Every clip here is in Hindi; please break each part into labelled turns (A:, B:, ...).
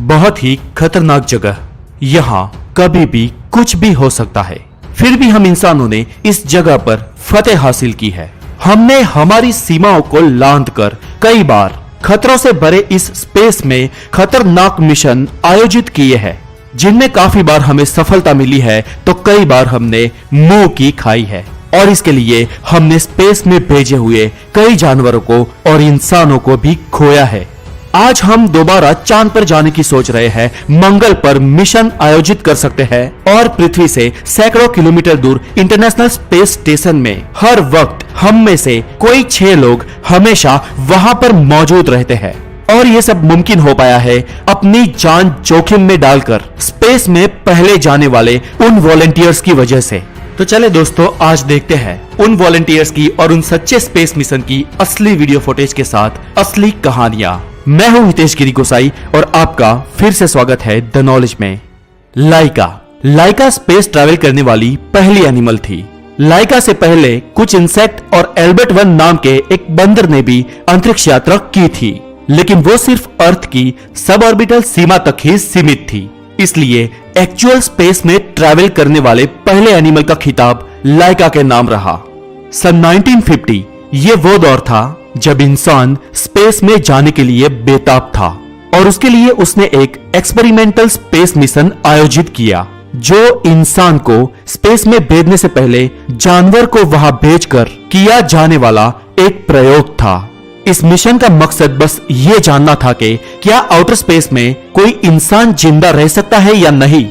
A: बहुत ही खतरनाक जगह। यहाँ कभी भी कुछ भी हो सकता है, फिर भी हम इंसानों ने इस जगह पर फतेह हासिल की है। हमने हमारी सीमाओं को लांघकर कई बार खतरों से भरे इस स्पेस में खतरनाक मिशन आयोजित किए हैं, जिनमें काफी बार हमें सफलता मिली है तो कई बार हमने मुंह की खाई है। और इसके लिए हमने स्पेस में भेजे हुए कई जानवरों को और इंसानों को भी खोया है। आज हम दोबारा चांद पर जाने की सोच रहे हैं, मंगल पर मिशन आयोजित कर सकते हैं और पृथ्वी से सैकड़ों किलोमीटर दूर इंटरनेशनल स्पेस स्टेशन में हर वक्त हम में से कोई 6 लोग हमेशा वहां पर मौजूद रहते हैं। और ये सब मुमकिन हो पाया है अपनी जान जोखिम में डालकर स्पेस में पहले जाने वाले उन वॉलंटियर्स की वजह से। तो चले दोस्तों, आज देखते हैं उन वॉलंटियर्स की और उन सच्चे स्पेस मिशन की असली वीडियो फुटेज के साथ असली कहानियां। मैं हूं हितेश गिरी गोसाई और आपका फिर से स्वागत है द नॉलेज में। लाइका स्पेस ट्रैवल करने वाली पहली एनिमल थी। लाइका से पहले कुछ इंसेक्ट और एल्बर्ट 1 नाम के एक बंदर ने भी अंतरिक्ष यात्रा की थी, लेकिन वो सिर्फ अर्थ की सब ऑर्बिटल सीमा तक ही सीमित थी। इसलिए एक्चुअल स्पेस में ट्रैवल करने वाले पहले एनिमल का खिताब लाइका के नाम रहा। सन 1950 ये वो दौर था जब इंसान स्पेस में जाने के लिए बेताब था और उसके लिए उसने एक एक्सपेरिमेंटल स्पेस मिशन आयोजित किया, जो इंसान को स्पेस में भेजने से पहले जानवर को वहां भेजकर किया जाने वाला एक प्रयोग था। इस मिशन का मकसद बस ये जानना था कि क्या आउटर स्पेस में कोई इंसान जिंदा रह सकता है या नहीं।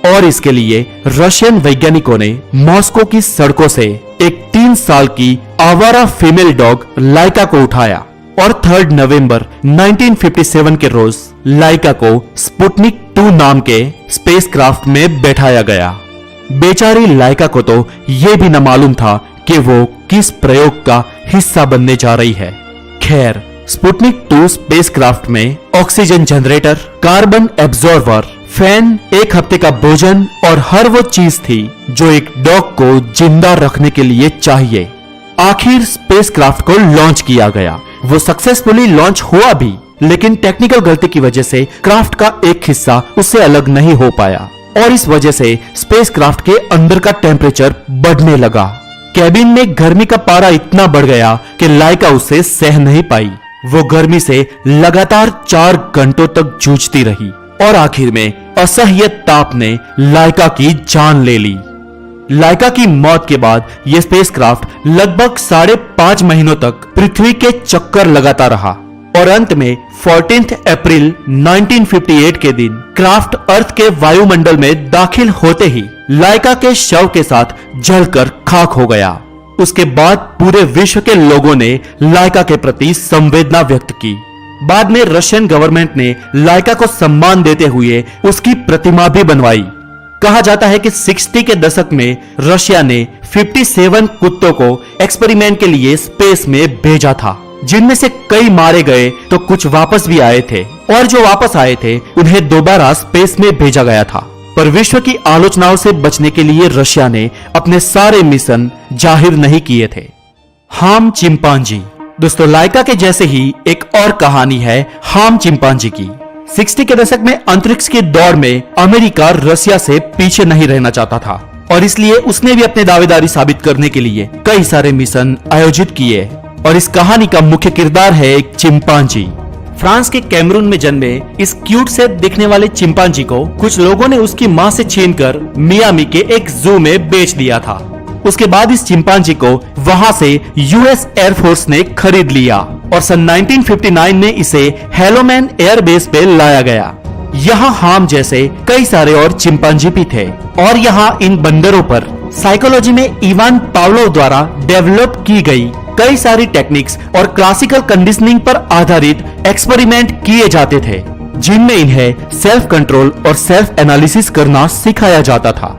A: और इसके लिए रशियन वैज्ञानिकों ने मॉस्को की सड़कों से एक 3 साल की आवारा फीमेल डॉग लाइका को उठाया और 3 नवंबर 1957 के रोज लाइका को स्पुतनिक 2 नाम के स्पेसक्राफ्ट में बैठाया गया। बेचारी लाइका को तो ये भी न मालूम था कि वो किस प्रयोग का हिस्सा बनने जा रही है। खैर, स्पुतनिक 2 स्पेसक्राफ्ट में oxygen generator, carbon absorber, fan, 1 हफ्ते का भोजन और हर वो चीज थी जो एक डॉग को जिंदा रखने के लिए चाहिए। आखिर स्पेसक्राफ्ट को लॉन्च किया गया। वो सक्सेसफुली लॉन्च हुआ भी, लेकिन टेक्निकल गलती की वजह से क्राफ्ट का एक हिस्सा उससे अलग नहीं हो पाया और इस वजह से स्पेसक्राफ्ट के अंदर का टेम्परेचर बढ़ने लगा। कैबिन में गर्मी का पारा इतना बढ़ गया कि लाइका उसे सह नहीं पाई। वो गर्मी से लगातार 4 घंटों तक जूझती रही और आखिर में असह्य ताप ने लाइका की जान ले ली। लाइका की मौत के बाद यह स्पेसक्राफ्ट लगभग 5.5 महीनों तक पृथ्वी के चक्कर लगाता रहा और अंत में 14 अप्रैल 1958 के दिन क्राफ्ट अर्थ के वायुमंडल में दाखिल होते ही लाइका के शव के साथ जलकर खाक हो गया। उसके बाद पूरे विश्व के लोगों ने लाइका के प्रति संवेदना व्यक्त की। बाद में रशियन गवर्नमेंट ने लाइका को सम्मान देते हुए उसकी प्रतिमा भी बनवाई। कहा जाता है कि 60 के दशक में रशिया ने 57 कुत्तों को एक्सपेरिमेंट के लिए स्पेस में भेजा था, जिनमें से कई मारे गए तो कुछ वापस भी आए थे और जो वापस आए थे उन्हें दोबारा स्पेस में भेजा गया था। पर विश्व की आलोचनाओं से बचने के लिए रशिया ने अपने सारे मिशन जाहिर नहीं किए थे। हाम चिंपांजी। दोस्तों, लाइका के जैसे ही एक और कहानी है हाम चिंपांजी की। 60 के दशक में अंतरिक्ष की दौड़ में अमेरिका रशिया से पीछे नहीं रहना चाहता था और इसलिए उसने भी अपनी दावेदारी साबित करने के लिए कई सारे मिशन आयोजित किए और इस कहानी का मुख्य किरदार है एक चिंपांजी। फ्रांस के कैमरून में जन्मे इस क्यूट से दिखने वाले चिंपांजी को कुछ लोगों ने उसकी मां से छीनकर मियामी के एक जू में बेच दिया था। उसके बाद इस चिंपांजी को वहां से यूएस एयरफोर्स ने खरीद लिया और सन 1959 में इसे हेलोमैन एयरबेस पे लाया गया। यहाँ हाम जैसे कई सारे और चिंपांजी भी थे और यहाँ इन बंदरों पर साइकोलॉजी में इवान पाव्लोव द्वारा डेवलप की गई कई सारी टेक्निक्स और क्लासिकल कंडीशनिंग पर आधारित एक्सपेरिमेंट किए जाते थे, जिनमें इन्हें सेल्फ कंट्रोल और सेल्फ एनालिसिस करना सिखाया जाता था।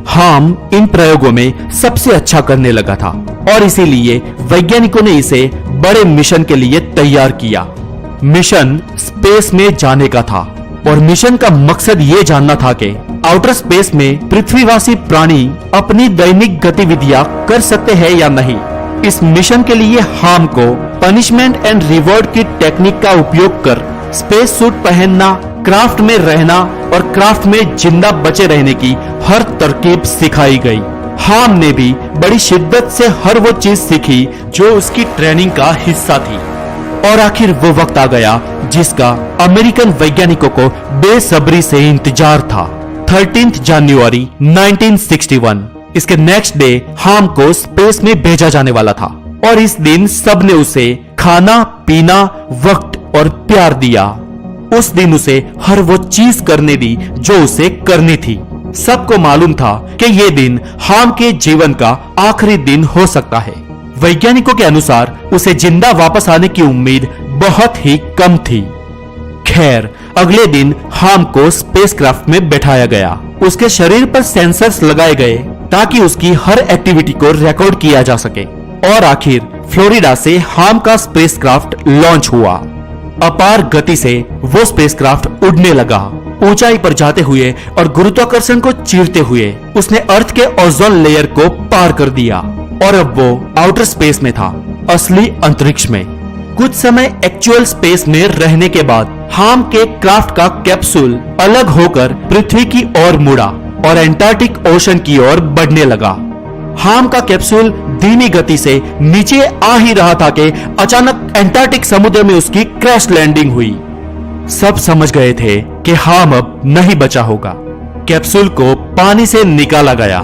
A: हाम इन प्रयोगों में सबसे अच्छा करने लगा था और इसीलिए वैज्ञानिकों ने इसे बड़े मिशन के लिए तैयार किया। मिशन स्पेस में जाने का था और मिशन का मकसद ये जानना था कि आउटर स्पेस में पृथ्वीवासी प्राणी अपनी दैनिक गतिविधियां कर सकते हैं या नहीं। इस मिशन के लिए हाम को पनिशमेंट एंड रिवॉर्ड की टेक्निक का उपयोग कर स्पेस सूट पहनना, क्राफ्ट में रहना और क्राफ्ट में जिंदा बचे रहने की हर तरकीब सिखाई गई। हाम ने भी बड़ी शिद्दत से हर वो चीज सीखी जो उसकी ट्रेनिंग का हिस्सा थी। और आखिर वो वक्त आ गया जिसका अमेरिकन वैज्ञानिकों को बेसब्री से इंतजार था। 13 जनवरी 1961 इसके नेक्स्ट डे हाम को स्पेस में भेजा जाने वाला था और इस दिन सबने उसे खाना पीना वक्त और प्यार दिया। उस दिन उसे हर वो चीज करने दी जो उसे करनी थी। सबको मालूम था कि ये दिन हाम के जीवन का आखिरी दिन हो सकता है। वैज्ञानिकों के अनुसार उसे जिंदा वापस आने की उम्मीद बहुत ही कम थी। खैर, अगले दिन हाम को स्पेसक्राफ्ट में बैठाया गया। उसके शरीर पर सेंसर्स लगाए गए ताकि उसकी हर एक्टिविटी को रिकॉर्ड किया जा सके। और आखिर फ्लोरिडा से हाम का स्पेसक्राफ्ट लॉन्च हुआ। अपार गति से वो स्पेसक्राफ्ट उड़ने लगा। ऊंचाई पर जाते हुए और गुरुत्वाकर्षण को चीरते हुए उसने अर्थ के ओजोन लेयर को पार कर दिया और अब वो आउटर स्पेस में था, असली अंतरिक्ष में। कुछ समय एक्चुअल स्पेस में रहने के बाद हाम के क्राफ्ट का कैप्सूल अलग होकर पृथ्वी की ओर मुड़ा और एंटार्क्टिक ओशन की ओर बढ़ने लगा। हाम का कैप्सूल धीमी गति से नीचे आ ही रहा था कि अचानक एंटार्क्टिक समुद्र में उसकी क्रैश लैंडिंग हुई। सब समझ गए थे कि हाम अब नहीं बचा होगा। कैप्सूल को पानी से निकाला गया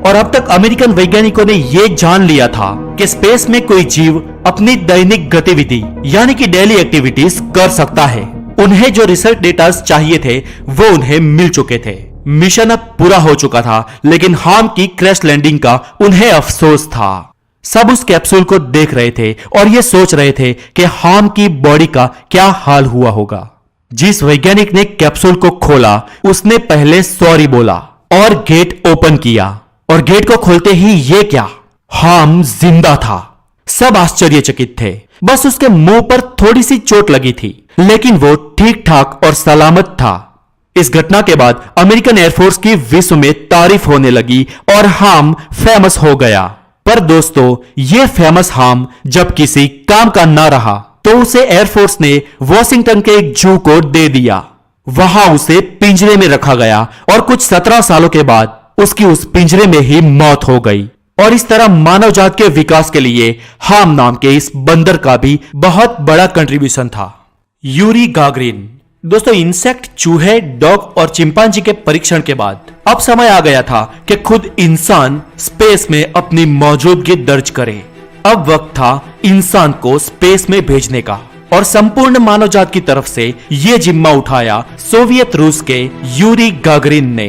A: और अब तक अमेरिकन वैज्ञानिकों ने यह जान लिया था कि स्पेस में कोई जीव अपनी दैनिक गतिविधि यानी कि डेली एक्टिविटीज कर सकता है। उन्हें जो रिसर्च डेटा चाहिए थे वो उन्हें मिल चुके थे। मिशन अब पूरा हो चुका था, लेकिन हाम की क्रैश लैंडिंग का उन्हें अफसोस था। सब उस कैप्सूल को देख रहे थे और ये सोच रहे थे कि हाम की बॉडी का क्या हाल हुआ होगा। जिस वैज्ञानिक ने कैप्सूल को खोला उसने पहले सॉरी बोला और गेट ओपन किया और गेट को खोलते ही ये क्या, हाम जिंदा था। सब आश्चर्यचकित थे। बस उसके मुंह पर थोड़ी सी चोट लगी थी, लेकिन वो ठीक ठाक और सलामत था। इस घटना के बाद अमेरिकन एयरफोर्स की विश्व में तारीफ होने लगी और हाम फेमस हो गया। पर दोस्तों, ये फेमस हाम जब किसी काम का ना रहा तो उसे एयरफोर्स ने वॉशिंगटन के एक जू को दे दिया। वहां उसे पिंजरे में रखा गया और कुछ 17 सालों के बाद उसकी उस पिंजरे में ही मौत हो गई। और इस तरह मानव जात के विकास के लिए हाम नाम के इस बंदर का भी बहुत बड़ा कंट्रीब्यूशन था। Yuri Gagarin. दोस्तों, इंसेक्ट, चूहे, डॉग और चिंपांजी के परीक्षण के बाद अब समय आ गया था कि खुद इंसान स्पेस में अपनी मौजूदगी दर्ज करे। अब वक्त था इंसान को स्पेस में भेजने का और संपूर्ण मानव जात की तरफ से ये जिम्मा उठाया सोवियत रूस के यूरी गागरिन ने।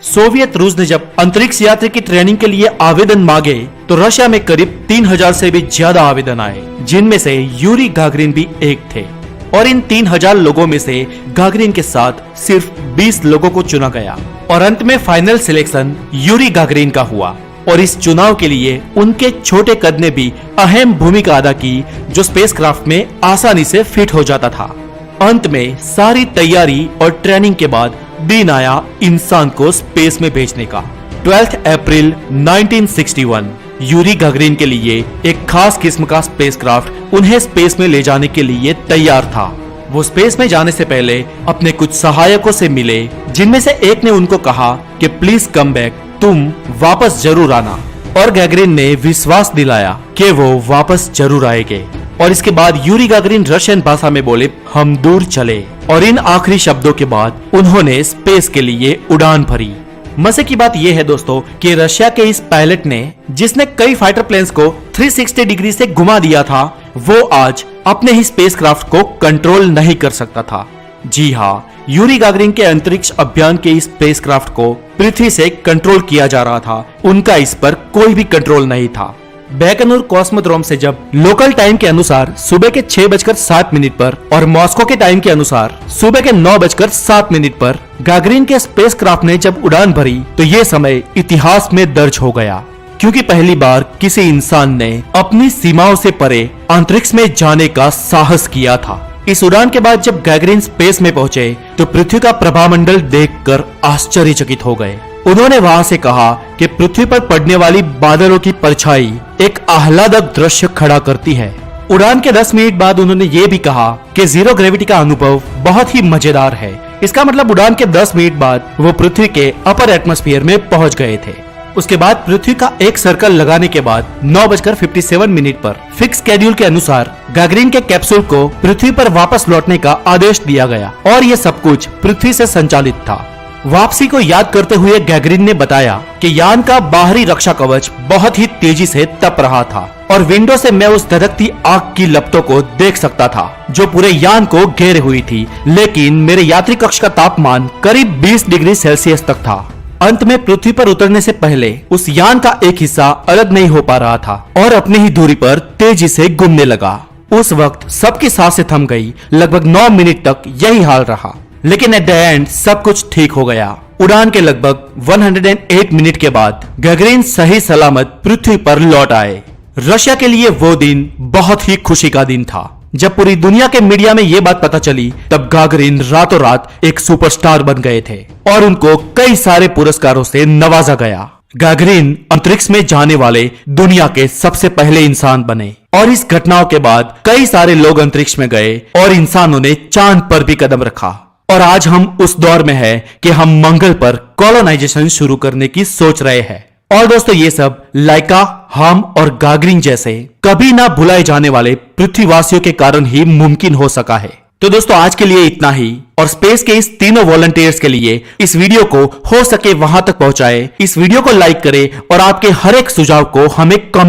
A: सोवियत रूस ने जब अंतरिक्ष यात्री की ट्रेनिंग के लिए आवेदन मांगे तो रशिया में करीब 3000 से भी ज्यादा आवेदन आए, जिनमें से यूरी गागरिन भी एक थे। और इन 3000 लोगों में से गागरिन के साथ सिर्फ 20 लोगों को चुना गया और अंत में फाइनल सिलेक्शन यूरी गागरिन का हुआ। और इस चुनाव के लिए उनके छोटे कद ने भी अहम भूमिका अदा की, जो स्पेसक्राफ्ट में आसानी से फिट हो जाता था। अंत में सारी तैयारी और ट्रेनिंग के बाद दिन आया इंसान को स्पेस में भेजने का। 12 अप्रैल 1961 यूरी गागरिन के लिए एक खास किस्म का स्पेसक्राफ्ट उन्हें स्पेस में ले जाने के लिए तैयार था। वो स्पेस में जाने से पहले अपने कुछ सहायकों से मिले, जिनमें से एक ने उनको कहा कि प्लीज कम बैक, तुम वापस जरूर आना। और गागरिन ने विश्वास दिलाया कि वो वापस जरूर आएंगे। और इसके बाद यूरी गागरिन रशियन भाषा में बोले, हम दूर चले। और इन आखिरी शब्दों के बाद उन्होंने स्पेस के लिए उड़ान भरी। मजे की बात यह है दोस्तों कि रशिया के इस पायलट ने, जिसने कई फाइटर प्लेन्स को 360 डिग्री से घुमा दिया था, वो आज अपने ही स्पेसक्राफ्ट को कंट्रोल नहीं कर सकता था। जी हाँ, यूरी गागरिन के अंतरिक्ष अभियान के इस स्पेसक्राफ्ट को पृथ्वी से कंट्रोल किया जा रहा था। उनका इस पर कोई भी कंट्रोल नहीं था। बैकनूर कॉस्मोड्रोम से जब लोकल टाइम के अनुसार सुबह के 6:07 पर और मॉस्को के टाइम के अनुसार सुबह के 9:07 पर गागरिन के स्पेसक्राफ्ट ने जब उड़ान भरी तो ये समय इतिहास में दर्ज हो गया, क्योंकि पहली बार किसी इंसान ने अपनी सीमाओं से परे अंतरिक्ष में जाने का साहस किया था। इस उड़ान के बाद जब गागरिन स्पेस में पहुंचे तो पृथ्वी का प्रभामंडल देखकर आश्चर्यचकित हो गए। उन्होंने वहां से कहा कि पृथ्वी पर पड़ने वाली बादलों की परछाई एक आह्लादक दृश्य खड़ा करती है। उड़ान के 10 मिनट बाद उन्होंने ये भी कहा कि जीरो ग्रेविटी का अनुभव बहुत ही मजेदार है इसका मतलब उड़ान के 10 मिनट बाद वो पृथ्वी के अपर एटमॉस्फेयर में पहुंच गए थे। उसके बाद पृथ्वी का एक सर्कल लगाने के बाद 9:57 पर फिक्स शेड्यूल के अनुसार गैगरीन के कैप्सूल को पृथ्वी पर वापस लौटने का आदेश दिया गया और ये सब कुछ पृथ्वी से संचालित था। वापसी को याद करते हुए गैगरीन ने बताया कि यान का बाहरी रक्षा कवच बहुत ही तेजी से तप रहा था और विंडो से मैं उस धधकती आग की लपटों को देख सकता था जो पूरे यान को घेरे हुई थी, लेकिन मेरे यात्री कक्ष का तापमान करीब 20 डिग्री सेल्सियस तक था। अंत में पृथ्वी पर उतरने से पहले उस यान का एक हिस्सा अलग नहीं हो पा रहा था और अपनी ही दूरी पर तेजी से घूमने लगा। उस वक्त सबकी सांसें थम गई। लगभग 9 मिनट तक यही हाल रहा, लेकिन एट द एंड सब कुछ ठीक हो गया। उड़ान के लगभग 108 मिनट के बाद गैगरीन सही सलामत पृथ्वी पर लौट आए। रशिया के लिए वो दिन बहुत ही खुशी का दिन था। जब पूरी दुनिया के मीडिया में ये बात पता चली, तब गागरिन रातों रात एक सुपरस्टार बन गए थे और उनको कई सारे पुरस्कारों से नवाजा गया। गागरिन अंतरिक्ष में जाने वाले दुनिया के सबसे पहले इंसान बने और इस घटनाओं के बाद कई सारे लोग अंतरिक्ष में गए और इंसानों ने चांद पर भी कदम रखा। और आज हम उस दौर में हैं कि हम मंगल पर कॉलोनाइजेशन शुरू करने की सोच रहे हैं। और दोस्तों, ये सब लाइका, हम और गागरिन जैसे कभी ना भुलाए जाने वाले पृथ्वीवासियों के कारण ही मुमकिन हो सका है। तो दोस्तों, आज के लिए इतना ही। और स्पेस के इस तीनों वॉलंटियर्स के लिए इस वीडियो को हो सके वहां तक पहुंचाए, इस वीडियो को लाइक करें और आपके हर एक सुझाव को हमें कमेंट